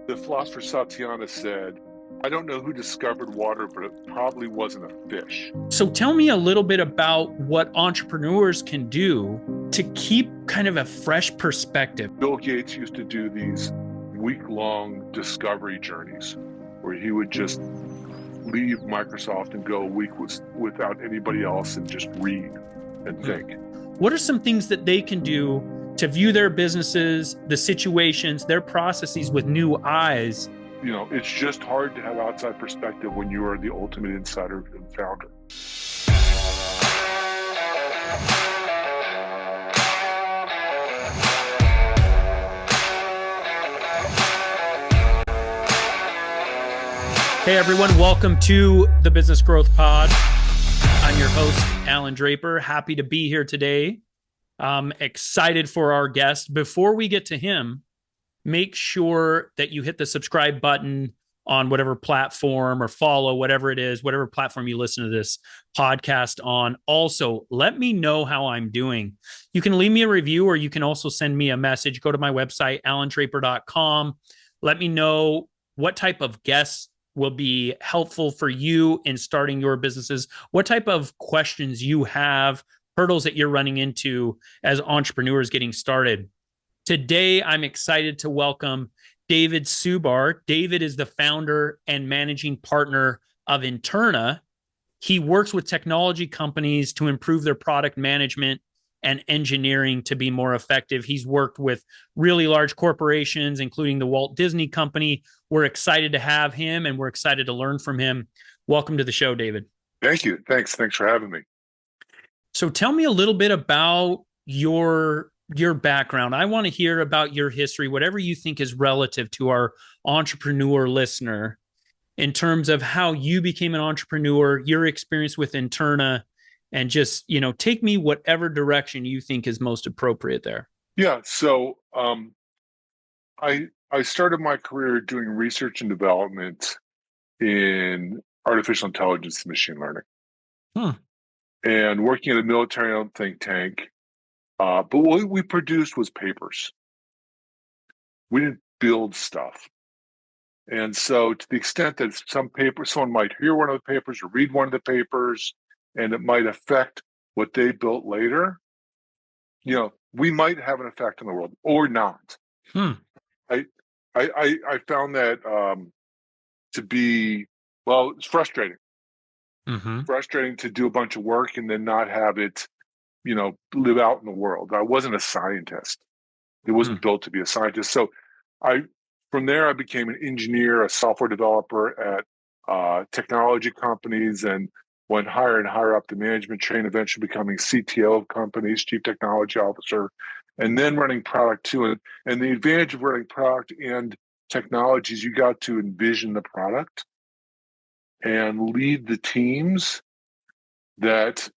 The philosopher Satyana said, I don't know who discovered water, but it probably wasn't a fish. So tell me a little bit about what entrepreneurs can do to keep kind of a fresh perspective. Bill Gates used to do these week-long discovery journeys where he would just leave Microsoft and go a week without anybody else and just read and think. What are some things that they can do to view their businesses, the situations, their processes with new eyes? You know, it's just hard to have outside perspective when you are the ultimate insider and founder. Hey everyone, welcome to the Business Growth Pod. I'm your host, Alan Draper. Happy to be here today. I'm excited for our guest. Before we get to him, make sure that you hit the subscribe button on whatever platform or follow, whatever it is, whatever platform you listen to this podcast on. Also, let me know how I'm doing. You can leave me a review or you can also send me a message. Go to my website, alandraper.com. Let me know what type of guests will be helpful for you in starting your businesses, what type of questions you have, hurdles that you're running into as entrepreneurs getting started. Today, I'm excited to welcome David Subar. David is the founder and managing partner of Interna. He works with technology companies to improve their product management and engineering to be more effective. He's worked with really large corporations, including the Walt Disney Company. We're excited to have him and we're excited to learn from him. Welcome to the show, David. Thank you. Thanks for having me. So tell me a little bit about your background. I want to hear about your history, whatever you think is relative to our entrepreneur listener in terms of how you became an entrepreneur, your experience with Interna, and just, take me whatever direction you think is most appropriate there. Yeah. So I started my career doing research and development in artificial intelligence and machine learning, and working at a military-owned think tank. But what we produced was papers. We didn't build stuff. And so to the extent that someone might hear one of the papers or read one of the papers, and it might affect what they built later, we might have an effect on the world or not. I found that to be, it's frustrating. Frustrating to do a bunch of work and then not have it, live out in the world. I wasn't a scientist. It wasn't built to be a scientist. So from there, I became an engineer, a software developer at technology companies, and went higher and higher up the management chain, eventually becoming CTO of companies, chief technology officer, and then running product too. And the advantage of running product and technologies, you got to envision the product and lead the teams that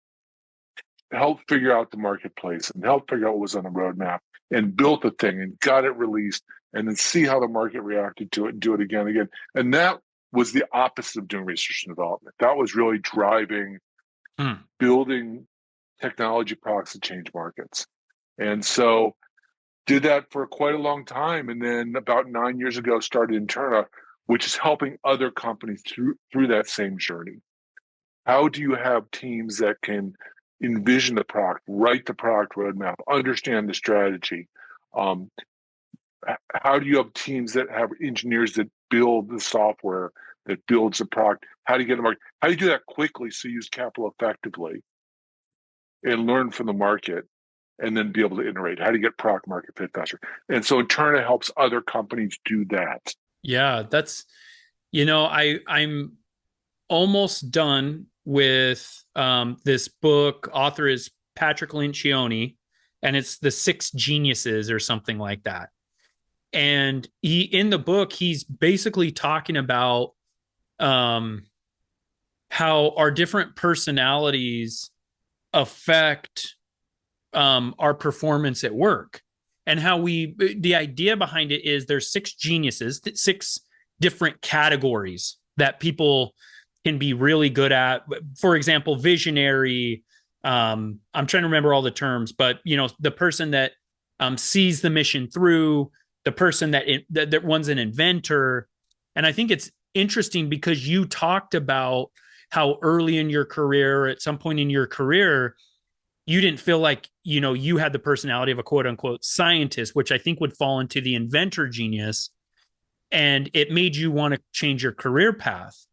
help figure out the marketplace and help figure out what was on the roadmap and built the thing and got it released and then see how the market reacted to it and do it again and again. And that was the opposite of doing research and development. That was really driving, building technology products that change markets. And so did that for quite a long time. And then about 9 years ago, started Interna, which is helping other companies through that same journey. How do you have teams that can envision the product, write the product roadmap, understand the strategy? How do you have teams that have engineers that build the software, that builds the product? How do you get the market? How do you do that quickly so you use capital effectively and learn from the market and then be able to iterate? How do you get product market fit faster? And so Interna helps other companies do that. Yeah, that's, I'm almost done with this book. Author is Patrick Lencioni, and it's The Six Geniuses or something like that. And in the book, he's basically talking about how our different personalities affect our performance at work, and how the idea behind it is there's six geniuses, six different categories that people can be really good at. For example, visionary. I'm trying to remember all the terms, but the person that sees the mission through, the person that one's an inventor. And I think it's interesting because you talked about how early in your career, at some point in your career, you didn't feel like, you had the personality of a quote unquote scientist, which I think would fall into the inventor genius. And it made you want to change your career path.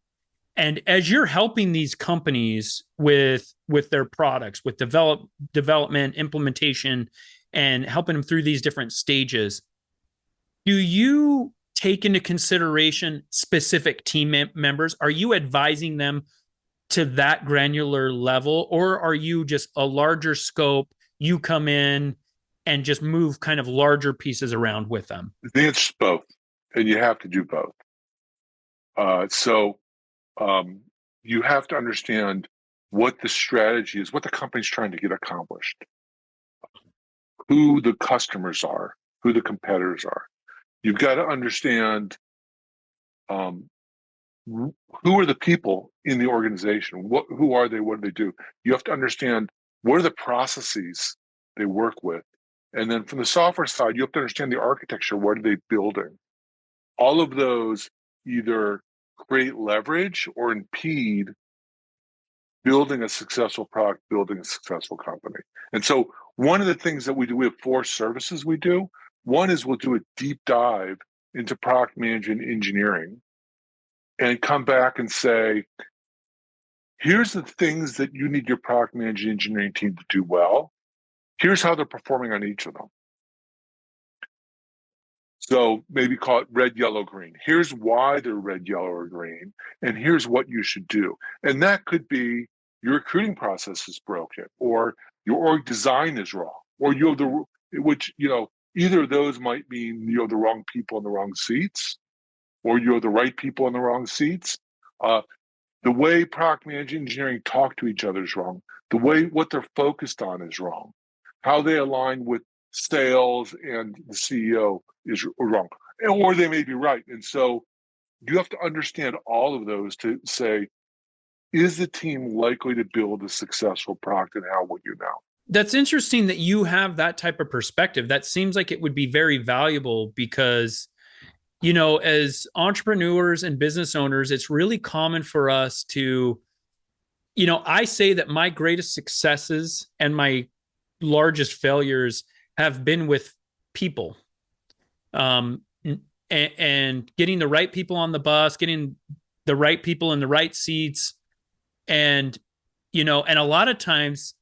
And as you're helping these companies with their products, with development, implementation, and helping them through these different stages, do you take into consideration specific team members? Are you advising them to that granular level, or are you just a larger scope? You come in and just move kind of larger pieces around with them? I think it's both, and you have to do both. You have to understand what the strategy is, what the company's trying to get accomplished, who the customers are, who the competitors are. You've got to understand who are the people in the organization, who are they, what do they do. You have to understand what are the processes they work with. And then from the software side, you have to understand the architecture. What are they building? All of those either create leverage or impede building a successful product, building a successful company. And so one of the things that we do, we have 4 services we do. One is we'll do a deep dive into product management engineering and come back and say, here's the things that you need your product management engineering team to do well. Here's how they're performing on each of them. So maybe call it red, yellow, green. Here's why they're red, yellow, or green, and here's what you should do. And that could be your recruiting process is broken, or your org design is wrong, or you have either of those might mean you have the wrong people in the wrong seats, or you have the right people in the wrong seats. The way product management engineering talk to each other is wrong. The way what they're focused on is wrong. How they align with sales and the CEO is wrong, or they may be right. And so you have to understand all of those to say, is the team likely to build a successful product, and how will you know? That's interesting that you have that type of perspective. That seems like it would be very valuable because, as entrepreneurs and business owners, it's really common for us to, I say that my greatest successes and my largest failures have been with people, and getting the right people on the bus, getting the right people in the right seats. And, and a lot of times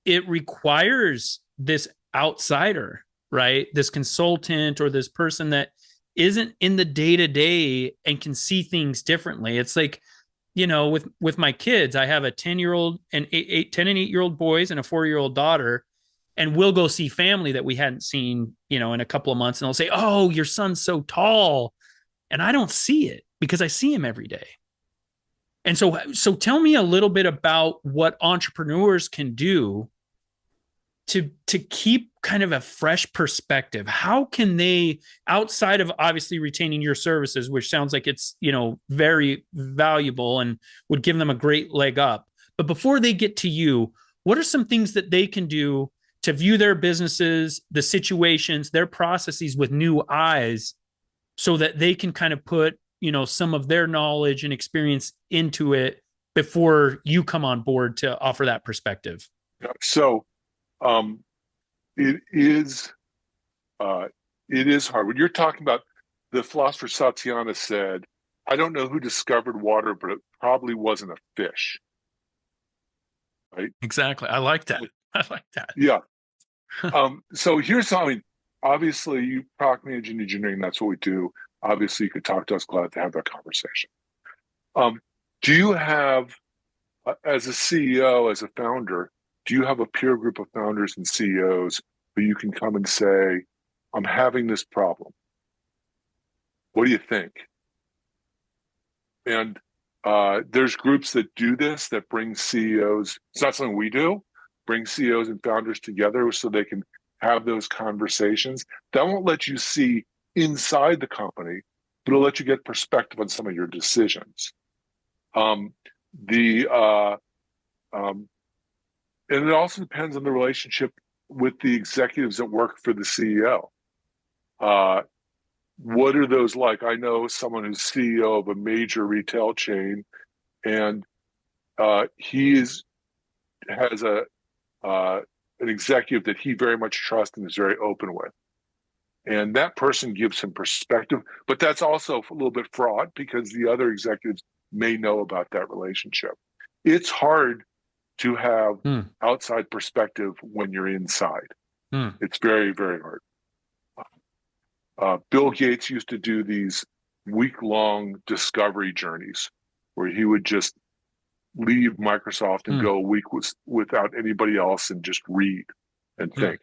it requires this outsider, right? This consultant or this person that isn't in the day-to-day and can see things differently. It's like, with my kids, I have a 10-year-old and 10 and 8-year-old boys and a 4-year-old daughter. And we'll go see family that we hadn't seen, in a couple of months. And they'll say, oh, your son's so tall. And I don't see it because I see him every day. And so tell me a little bit about what entrepreneurs can do to keep kind of a fresh perspective. How can they, outside of obviously retaining your services, which sounds like it's, very valuable and would give them a great leg up. But before they get to you, what are some things that they can do to view their businesses, the situations, their processes with new eyes, so that they can kind of put, some of their knowledge and experience into it before you come on board to offer that perspective? So it is hard. When you're talking about, the philosopher Satyana said, I don't know who discovered water, but it probably wasn't a fish. Right? Exactly. I like that. Yeah. So here's how, obviously you product management engineering, that's what we do. Obviously you could talk to us, glad to have that conversation. Do you have, as a CEO, as a founder, do you have a peer group of founders and CEOs who you can come and say, I'm having this problem. What do you think? And there's groups that do this, that bring CEOs. It's not something we do. Bring CEOs and founders together so they can have those conversations. That won't let you see inside the company, but it'll let you get perspective on some of your decisions. And it also depends on the relationship with the executives that work for the CEO. what are those like? I know someone who's CEO of a major retail chain, and has an executive that he very much trusts and is very open with. And that person gives him perspective, but that's also a little bit fraught because the other executives may know about that relationship. It's hard to have outside perspective when you're inside. It's very, very hard. Bill Gates used to do these week-long discovery journeys where he would just leave Microsoft and go a week without anybody else and just read and think.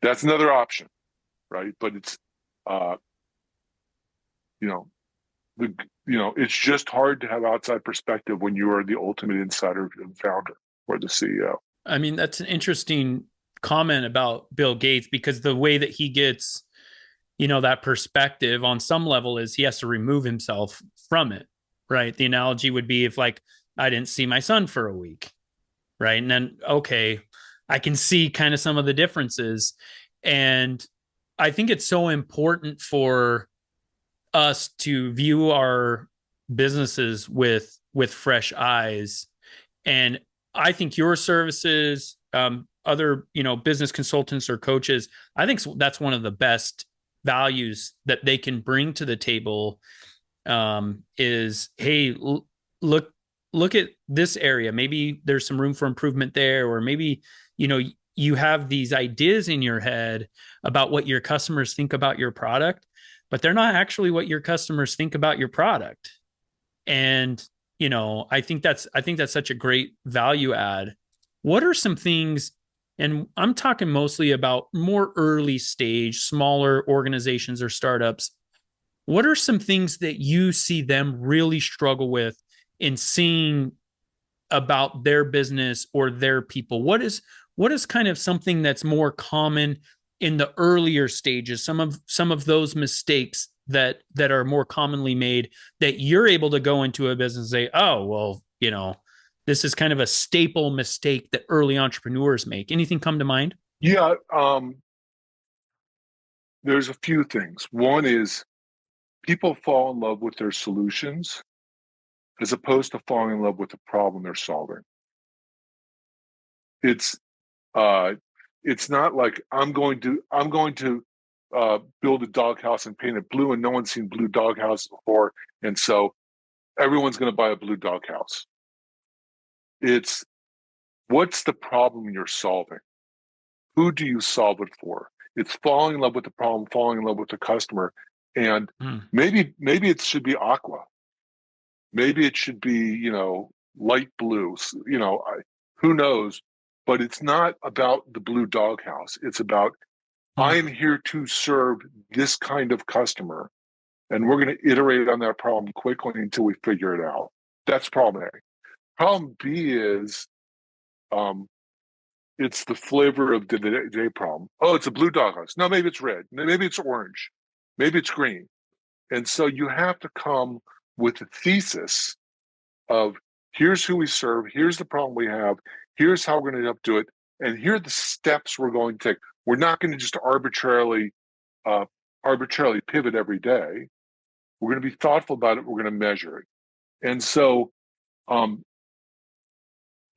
That's another option, right? But it's, it's just hard to have outside perspective when you are the ultimate insider and founder or the CEO. I mean, that's an interesting comment about Bill Gates, because the way that he gets, that perspective on some level is he has to remove himself from it, right? The analogy would be if, like, I didn't see my son for a week, right? And then, okay, I can see kind of some of the differences. And I think it's so important for us to view our businesses with fresh eyes. And I think your services, other, business consultants or coaches, I think that's one of the best values that they can bring to the table, is, hey, look at this area. Maybe there's some room for improvement there, or maybe, you have these ideas in your head about what your customers think about your product, but they're not actually what your customers think about your product. And, I think that's such a great value add. What are some things, and I'm talking mostly about more early stage, smaller organizations or startups, what are some things that you see them really struggle with in seeing about their business or their people? What is kind of something that's more common in the earlier stages, some of those mistakes that are more commonly made, that you're able to go into a business and say, oh, well, this is kind of a staple mistake that early entrepreneurs make? Anything come to mind? Yeah. There's a few things. One is people fall in love with their solutions as opposed to falling in love with the problem they're solving. It's not like I'm going to build a doghouse and paint it blue, and no one's seen blue doghouses before, and so everyone's going to buy a blue doghouse. It's, what's the problem you're solving? Who do you solve it for? It's falling in love with the problem, falling in love with the customer, and maybe it should be aqua. Maybe it should be, light blue. Who knows? But it's not about the blue doghouse. It's about, I am here to serve this kind of customer, and we're going to iterate on that problem quickly until we figure it out. That's problem A. Problem B is, it's the flavor of the day problem. Oh, it's a blue doghouse. No, maybe it's red. Maybe it's orange. Maybe it's green. And so you have to come with a thesis of, here's who we serve, here's the problem we have, here's how we're going to do it, and here are the steps we're going to take. We're not going to just arbitrarily pivot every day. We're going to be thoughtful about it. We're going to measure it. And so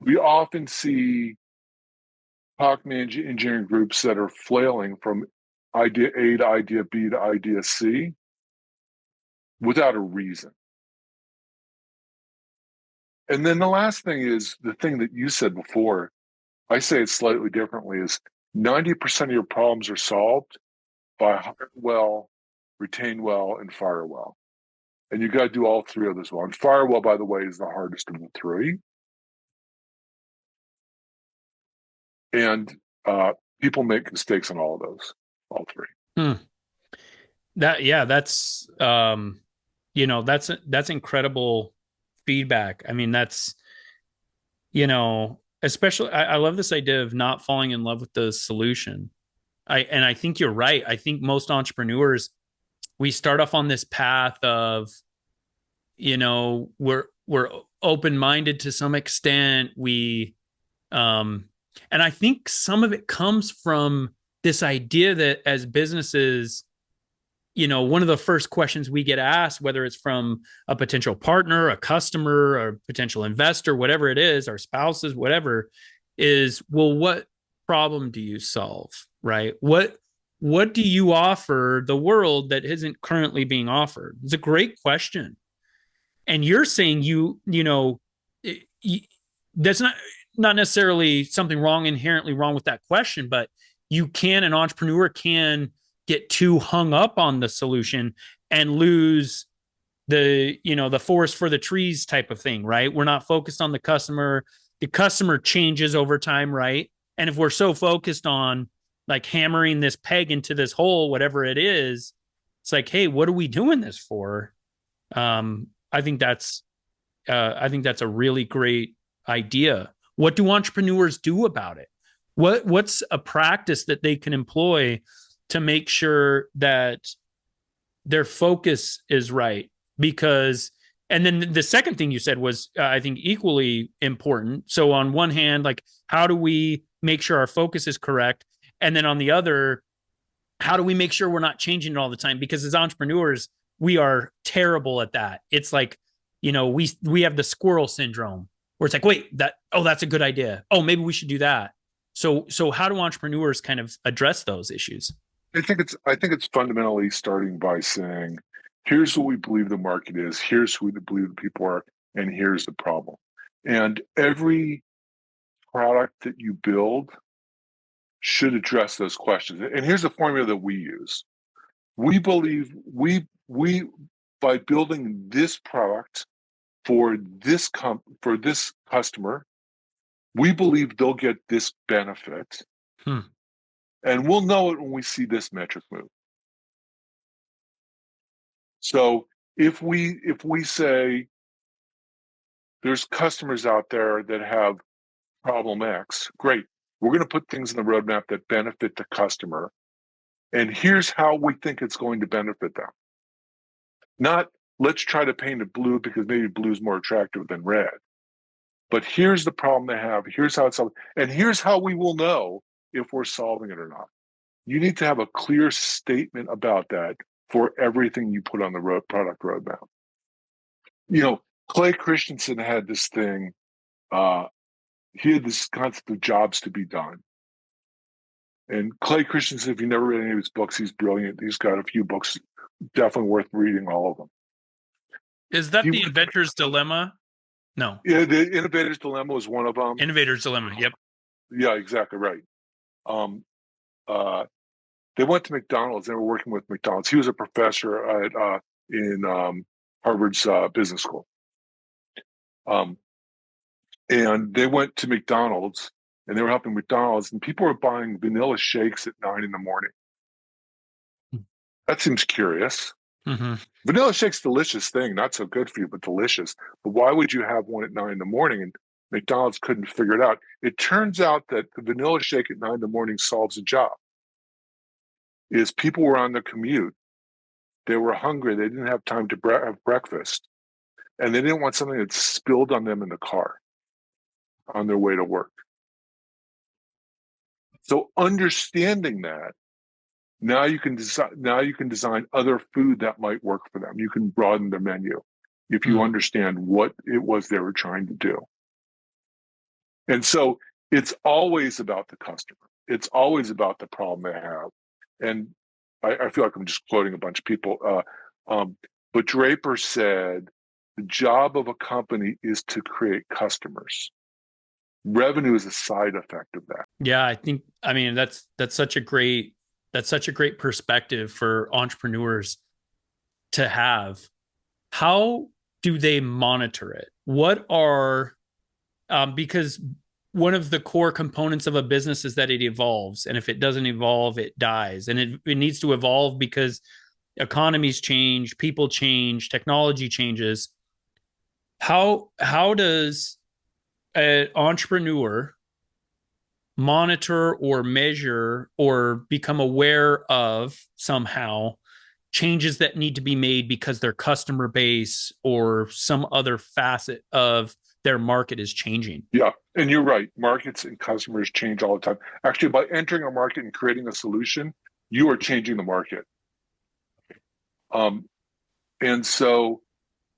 we often see product engineering groups that are flailing from idea A to idea B to idea C without a reason. And then the last thing is the thing that you said before. I say it slightly differently, is 90% of your problems are solved by hire well, retain well, and fire well. And you got to do all three of those well. And fire well, by the way, is the hardest of the three. And people make mistakes on all of those, all three. That's incredible feedback. I mean, that's, especially, I love this idea of not falling in love with the solution. I think you're right. I think most entrepreneurs, we start off on this path of, we're open-minded to some extent. And I think some of it comes from this idea that as businesses, one of the first questions we get asked, whether it's from a potential partner, a customer, or a potential investor, whatever it is, our spouses, whatever, is, well, what problem do you solve? Right? What do you offer the world that isn't currently being offered? It's a great question. And you're saying that's not necessarily something inherently wrong with that question, but an entrepreneur can get too hung up on the solution and lose the forest for the trees type of thing, right? We're not focused on the customer. The customer changes over time, right? And if we're so focused on like hammering this peg into this hole, whatever it is, it's like, hey, what are we doing this for? I think that's a really great idea. What do entrepreneurs do about it? What's a practice that they can employ to make sure that their focus is right? And then the second thing you said was, I think, equally important. So on one hand, like, how do we make sure our focus is correct? And then on the other, how do we make sure we're not changing it all the time? Because as entrepreneurs, we are terrible at that. It's like, we have the squirrel syndrome where it's like, wait, that's a good idea. Oh, maybe we should do that. So how do entrepreneurs kind of address those issues? I think it's fundamentally starting by saying, here's what we believe the market is, here's who we believe the people are, and here's the problem. And every product that you build should address those questions. And here's the formula that we use. We believe we by building this product for this customer, we believe they'll get this benefit. And we'll know it when we see this metric move. So if we say there's customers out there that have problem X, great. We're going to put things in the roadmap that benefit the customer. And here's how we think it's going to benefit them. Not let's try to paint it blue because maybe blue is more attractive than red. But here's the problem they have. Here's how it's solved. And here's how we will know if we're solving it or not. You need to have a clear statement about that for everything you put on the product roadmap. Clay Christensen had this thing. He had this concept of jobs to be done. And Clay Christensen, if you've never read any of his books, he's brilliant. He's got a few books, definitely worth reading all of them. Is that the Inventor's Dilemma? No. Yeah, the Innovator's Dilemma was one of them. Innovator's Dilemma, yep. Yeah, exactly right. They went to McDonald's. They were working with McDonald's. He was a professor in Harvard's business school. And they went to McDonald's, and they were helping McDonald's, and people were buying vanilla shakes at 9 a.m. That seems curious. Mm-hmm. Vanilla shake's a delicious thing, not so good for you, but delicious. But why would you have one at 9 a.m? And McDonald's couldn't figure it out. It turns out that the vanilla shake at 9 a.m. solves a job. People were on their commute. They were hungry. They didn't have time to have breakfast. And they didn't want something that spilled on them in the car on their way to work. So understanding that, now you can design other food that might work for them. You can broaden their menu if you understand what it was they were trying to do. And so it's always about the customer. It's always about the problem they have. And I feel like I'm just quoting a bunch of people. But Draper said, the job of a company is to create customers. Revenue is a side effect of that. Yeah, that's such a great perspective for entrepreneurs to have. How do they monitor it? What are because one of the core components of a business is that it evolves. And if it doesn't evolve, it dies. And it needs to evolve because economies change, people change, technology changes. How does an entrepreneur monitor or measure or become aware of somehow changes that need to be made because their customer base or some other facet of their market is changing? Yeah, and you're right. Markets and customers change all the time. Actually, by entering a market and creating a solution, you are changing the market. And so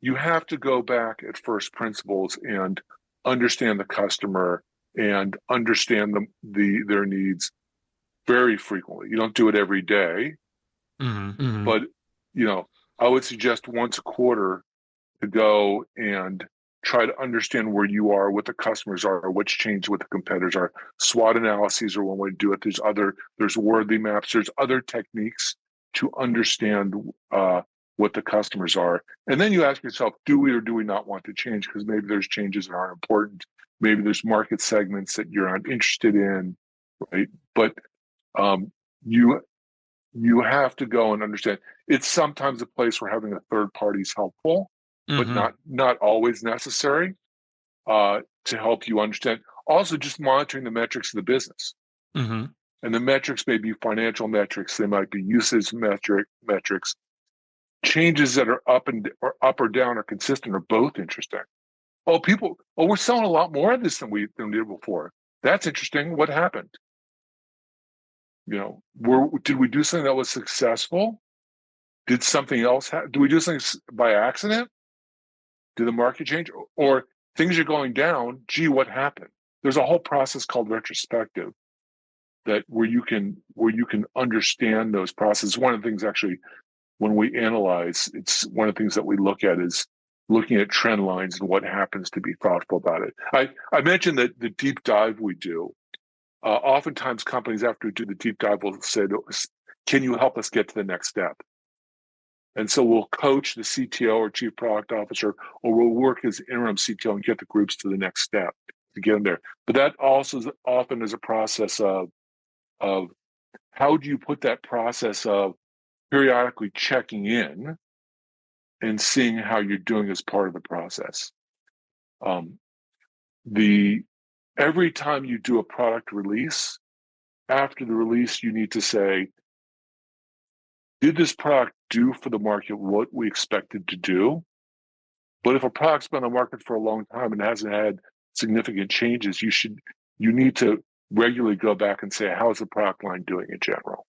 you have to go back at first principles and understand the customer and understand their needs very frequently. You don't do it every day, but I would suggest once a quarter to go and try to understand where you are, what the customers are, what's changed, what the competitors are. SWOT analyses are one way to do it. There's worthy maps. There's other techniques to understand what the customers are. And then you ask yourself, do we or do we not want to change? Because maybe there's changes that aren't important. Maybe there's market segments that you're not interested in, right? But you have to go and understand. It's sometimes a place where having a third party is helpful, but not always necessary to help you understand. Also, just monitoring the metrics of the business. And the metrics may be financial metrics. They might be usage metrics. Changes that are up or down or consistent are both interesting. We're selling a lot more of this than we did before. That's interesting. What happened? Did we do something that was successful? Did something else happen? Did we do something by accident? Did the market change? Or things are going down? Gee, what happened? There's a whole process called retrospective where you can understand those processes. One of the things actually, when we analyze, it's one of the things that we look at is looking at trend lines and what happens to be thoughtful about it. I mentioned that the deep dive we do. Oftentimes companies, after we do the deep dive, will say to us, can you help us get to the next step? And so we'll coach the CTO or chief product officer, or we'll work as interim CTO and get the groups to the next step to get them there. But that also often is a process of how do you put that process of periodically checking in and seeing how you're doing as part of the process. Every time you do a product release, after the release, you need to say, did this product do for the market what we expected to do? But if a product's been on the market for a long time and hasn't had significant changes, you need to regularly go back and say, how's the product line doing in general?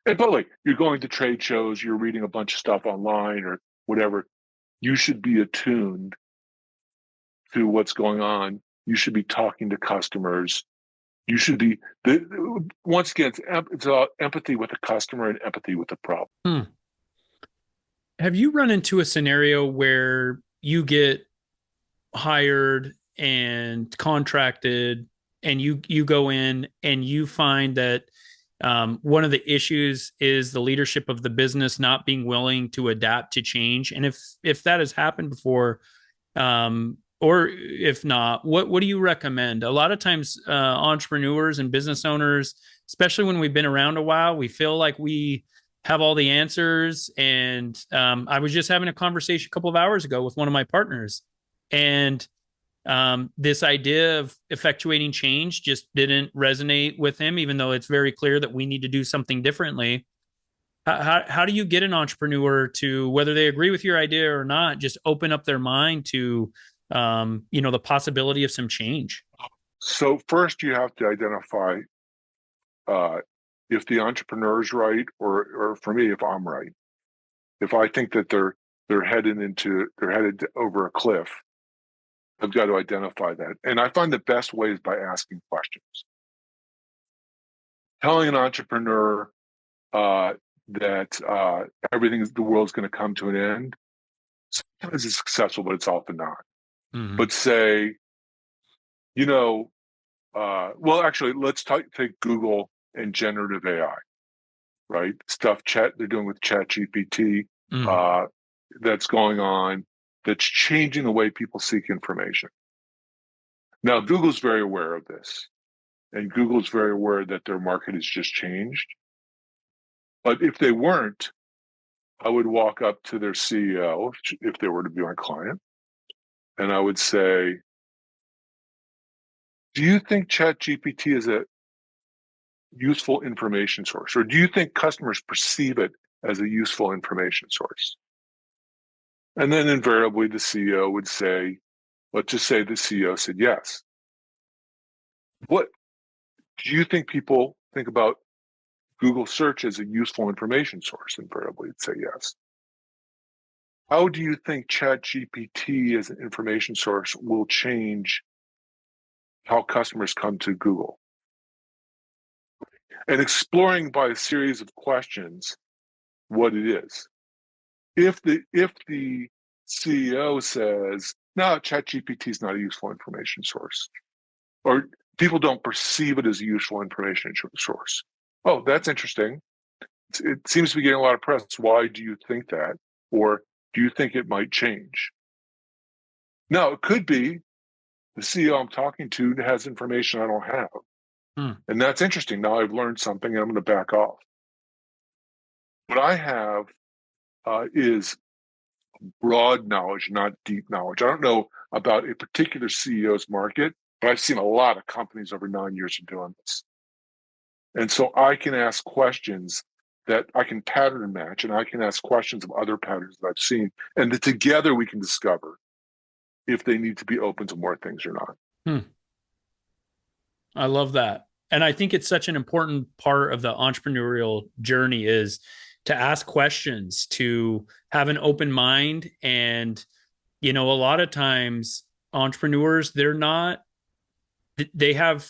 And by the way, you're going to trade shows, you're reading a bunch of stuff online or whatever. You should be attuned to what's going on. You should be talking to customers. You should be, once again, it's about empathy with the customer and empathy with the problem. Have you run into a scenario where you get hired and contracted and you go in and you find that one of the issues is the leadership of the business not being willing to adapt to change? And if that has happened before, or if not, what do you recommend? A lot of times entrepreneurs and business owners, especially when we've been around a while, we feel like we have all the answers. And I was just having a conversation a couple of hours ago with one of my partners, and this idea of effectuating change just didn't resonate with him, even though it's very clear that we need to do something differently. How do you get an entrepreneur to, whether they agree with your idea or not, just open up their mind to the possibility of some change? So first you have to identify if the entrepreneur's right, or for me, if I'm right. If I think that they're headed over a cliff, I've got to identify that. And I find the best way is by asking questions. Telling an entrepreneur that the world's going to come to an end, sometimes it's successful, but it's often not. But say, actually, let's take Google and generative AI, right? Stuff they're doing with ChatGPT that's going on, that's changing the way people seek information. Now, Google's very aware of this, and Google's very aware that their market has just changed. But if they weren't, I would walk up to their CEO, if they were to be my client, and I would say, do you think ChatGPT is a useful information source? Or do you think customers perceive it as a useful information source? And then invariably the CEO would say, let's just say the CEO said yes. What do you think people think about Google search as a useful information source? Invariably, it'd say yes. How do you think ChatGPT as an information source will change how customers come to Google? And exploring by a series of questions what it is. If the CEO says, no, ChatGPT is not a useful information source, or people don't perceive it as a useful information source. Oh, that's interesting. It seems to be getting a lot of press. Why do you think that? Or do you think it might change? No, it could be the CEO I'm talking to has information I don't have. And that's interesting. Now I've learned something and I'm going to back off. What I have is broad knowledge, not deep knowledge. I don't know about a particular CEO's market, but I've seen a lot of companies over 9 years of doing this. And so I can ask questions that I can pattern match, and I can ask questions of other patterns that I've seen, and that together we can discover if they need to be open to more things or not. I love that. And I think it's such an important part of the entrepreneurial journey is to ask questions, to have an open mind. And, a lot of times entrepreneurs, they have,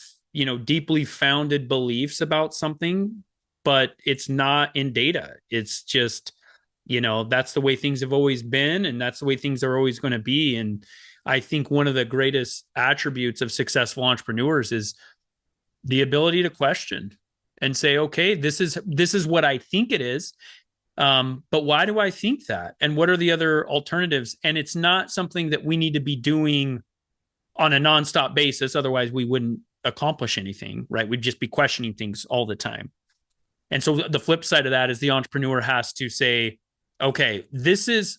deeply founded beliefs about something, but it's not in data. It's just, that's the way things have always been, and that's the way things are always going to be. And I think one of the greatest attributes of successful entrepreneurs is the ability to question and say, okay, this is what I think it is. But why do I think that? And what are the other alternatives? And it's not something that we need to be doing on a nonstop basis. Otherwise we wouldn't accomplish anything, right? We'd just be questioning things all the time. And so the flip side of that is the entrepreneur has to say, okay, this is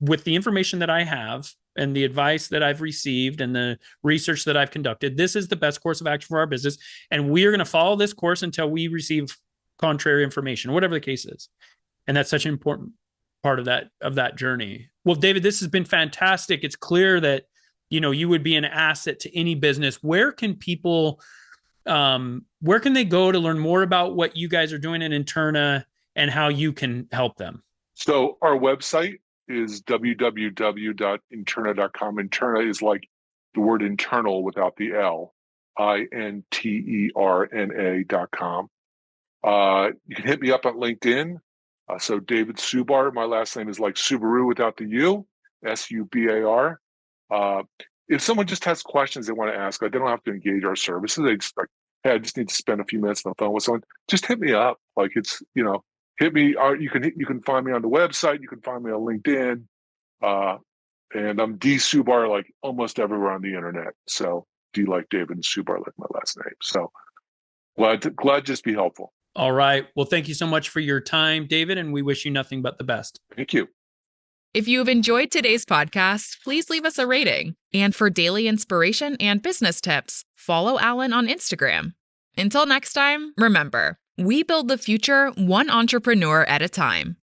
with the information that I have and the advice that I've received and the research that I've conducted, this is the best course of action for our business. And we are going to follow this course until we receive contrary information, whatever the case is. And that's such an important part of that journey. Well, David, this has been fantastic. It's clear that, you would be an asset to any business. Where can people, where can they go to learn more about what you guys are doing in Interna and how you can help them? So our website is www.interna.com. Interna is like the word internal without the L, INTERNA.com. You can hit me up on LinkedIn. So David Subar, my last name is like Subaru without the U, SUBAR. If someone just has questions they want to ask, they don't have to engage our services. They just like, hey, I just need to spend a few minutes on the phone with someone. Just hit me up. Like it's, hit me. You can find me on the website. You can find me on LinkedIn. And I'm D Subar like almost everywhere on the internet. So D like David and Subar like my last name. So glad to just be helpful. All right. Well, thank you so much for your time, David, and we wish you nothing but the best. Thank you. If you have enjoyed today's podcast, please leave us a rating. And for daily inspiration and business tips, follow Alan on Instagram. Until next time, remember, we build the future one entrepreneur at a time.